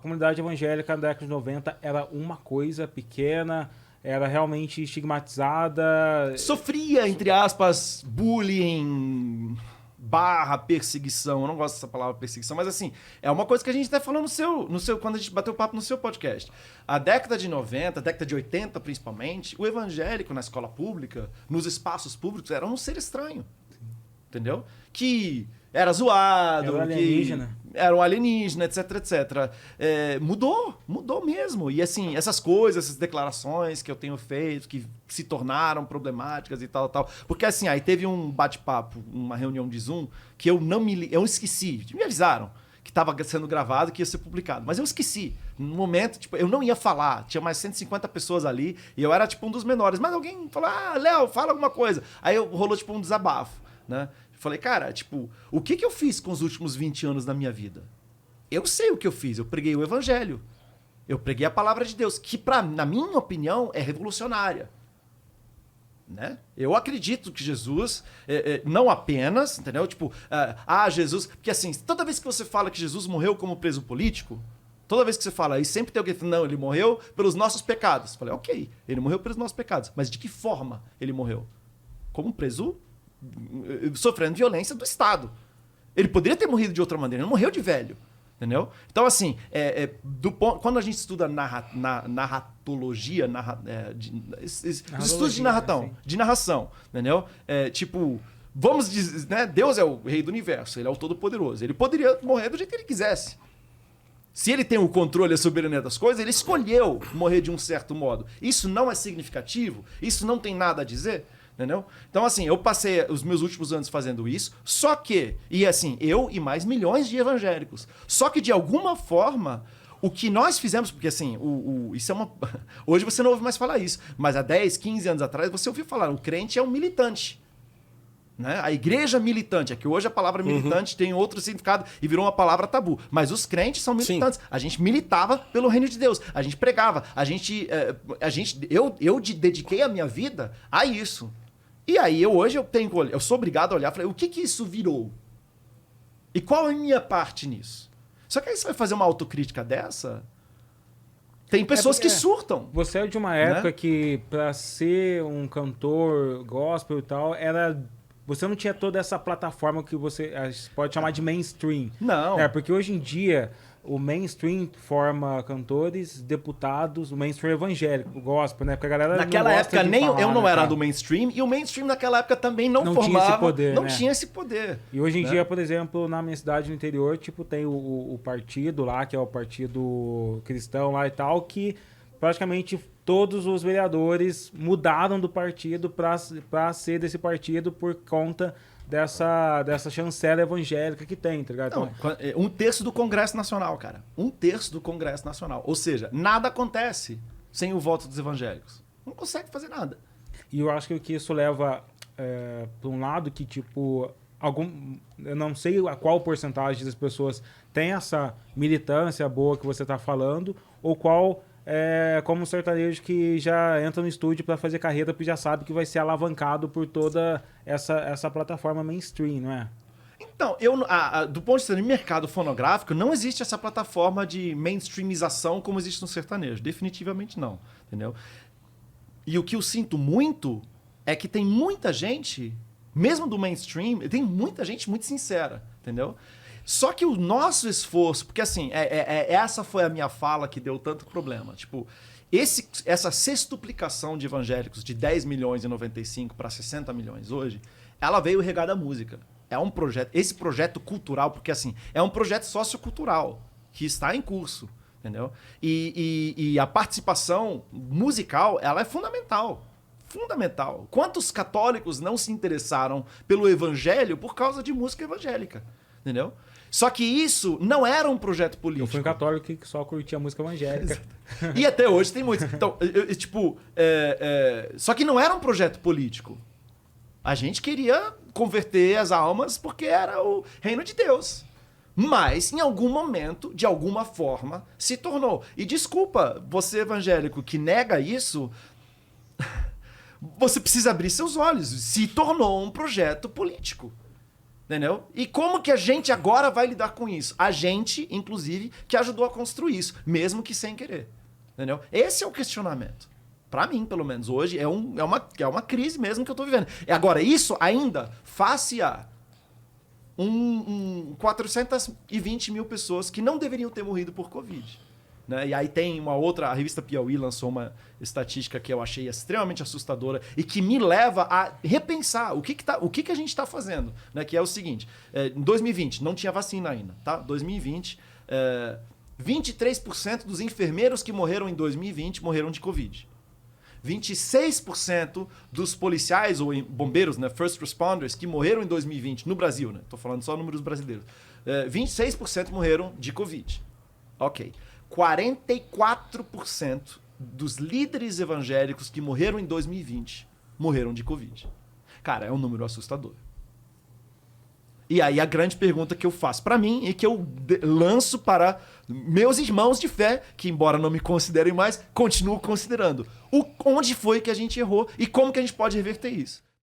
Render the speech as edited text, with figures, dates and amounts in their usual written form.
comunidade evangélica na década de 90 era uma coisa pequena, era realmente estigmatizada. Sofria, entre aspas, bullying / perseguição. Eu não gosto dessa palavra perseguição, mas assim, é uma coisa que a gente até falou no seu quando a gente bateu papo no seu podcast. A década de 90, a década de 80 principalmente, o evangélico na escola pública, nos espaços públicos, era um ser estranho. Entendeu? Que era zoado, Era um alienígena. que era um alienígena, etc, etc. Mudou mesmo. E assim, essas coisas, essas declarações que eu tenho feito, que se tornaram problemáticas e tal. Porque assim, aí teve um bate-papo, uma reunião de Zoom, que eu esqueci. Me avisaram que estava sendo gravado, que ia ser publicado. Mas eu esqueci. No momento, tipo, eu não ia falar. Tinha mais 150 pessoas ali e eu era tipo um dos menores. Mas alguém falou, Léo, fala alguma coisa. Aí rolou tipo um desabafo, né? Falei, cara, tipo, o que eu fiz com os últimos 20 anos da minha vida? Eu sei o que eu fiz. Eu preguei o evangelho. Eu preguei a palavra de Deus, que na minha opinião é revolucionária. Né? Eu acredito que Jesus, não apenas, entendeu? Tipo, Jesus... Porque assim, toda vez que você fala que Jesus morreu como preso político, toda vez que você fala, e sempre tem alguém que fala, não, ele morreu pelos nossos pecados. Eu falei, ok, ele morreu pelos nossos pecados. Mas de que forma ele morreu? Como preso sofrendo violência do Estado. Ele poderia ter morrido de outra maneira, ele não morreu de velho. Entendeu? Então, assim, quando a gente estuda narratologia, estudos de narração, entendeu? Tipo, vamos dizer, né? Deus é o rei do universo, ele é o todo-poderoso. Ele poderia morrer do jeito que ele quisesse. Se ele tem o controle e a soberania das coisas, ele escolheu morrer de um certo modo. Isso não é significativo? Isso não tem nada a dizer? Entendeu? Então, assim, eu passei os meus últimos anos fazendo isso, só que, e assim, eu e mais milhões de evangélicos, só que de alguma forma, o que nós fizemos, porque assim, isso é uma... Hoje você não ouve mais falar isso, mas há 10, 15 anos atrás você ouviu falar, o crente é um militante. Né? A igreja militante, é que hoje a palavra militante tem outro significado e virou uma palavra tabu. Mas os crentes são militantes. Sim. A gente militava pelo reino de Deus. A gente pregava. Eu dediquei a minha vida a isso. E aí hoje eu sou obrigado a olhar e falar, o que isso virou? E qual é a minha parte nisso? Só que aí você vai fazer uma autocrítica dessa... Tem pessoas que surtam. Você é de uma época que, para ser um cantor gospel e tal, você não tinha toda essa plataforma que você pode chamar de mainstream. Não. Porque hoje em dia, o mainstream forma cantores, deputados, o mainstream evangélico, o gospel, né? Porque a galera naquela época eu não era do mainstream, e o mainstream naquela época também não formava. Tinha esse poder, não tinha esse poder. E hoje em dia, por exemplo, na minha cidade no interior, tipo, tem o partido lá, que é o partido cristão lá e tal, que praticamente todos os vereadores mudaram do partido para ser desse partido por conta dessa chancela evangélica que tem, tá ligado? Não, 1/3 do Congresso Nacional, cara. 1/3 do Congresso Nacional. Ou seja, nada acontece sem o voto dos evangélicos. Não consegue fazer nada. E eu acho que isso leva para um lado que, tipo, eu não sei a qual porcentagem das pessoas tem essa militância boa que você tá falando, ou qual... como um sertanejo que já entra no estúdio para fazer carreira porque já sabe que vai ser alavancado por toda essa plataforma mainstream, não é? Então, do ponto de vista do mercado fonográfico, não existe essa plataforma de mainstreamização como existe no sertanejo. Definitivamente não, entendeu? E o que eu sinto muito é que tem muita gente, mesmo do mainstream, tem muita gente muito sincera, entendeu? Só que o nosso esforço, porque assim, essa foi a minha fala que deu tanto problema. Tipo, essa sextuplicação de evangélicos de 10 milhões em 95 para 60 milhões hoje, ela veio regada à música. É um projeto, esse projeto cultural, porque assim, é um projeto sociocultural que está em curso, entendeu? E a participação musical, ela é fundamental. Fundamental. Quantos católicos não se interessaram pelo evangelho por causa de música evangélica? Entendeu? Só que isso não era um projeto político. Eu fui um católico que só curtia música evangélica. E até hoje tem muitos. Então, só que não era um projeto político. A gente queria converter as almas porque era o reino de Deus. Mas, em algum momento, de alguma forma, se tornou. E desculpa, você evangélico que nega isso, você precisa abrir seus olhos. Se tornou um projeto político. Entendeu? E como que a gente agora vai lidar com isso? A gente, inclusive, que ajudou a construir isso, mesmo que sem querer. Entendeu? Esse é o questionamento. Para mim, pelo menos, hoje, é uma crise mesmo que eu tô vivendo. E agora, isso ainda face a 420 mil pessoas que não deveriam ter morrido por Covid. Né? E aí tem uma outra, a revista Piauí lançou uma estatística que eu achei extremamente assustadora e que me leva a repensar o que a gente está fazendo. Né? Que é o seguinte, em 2020, não tinha vacina ainda. Tá? 2020, 23% dos enfermeiros que morreram em 2020 morreram de Covid. 26% dos policiais ou bombeiros, né, first responders, que morreram em 2020 no Brasil, né? Tô falando só números brasileiros. 26% morreram de Covid. Ok. 44% dos líderes evangélicos que morreram em 2020 morreram de Covid. Cara, é um número assustador. E aí a grande pergunta que eu faço para mim e que eu lanço para meus irmãos de fé, que embora não me considerem mais, continuo considerando. Onde foi que a gente errou e como que a gente pode reverter isso?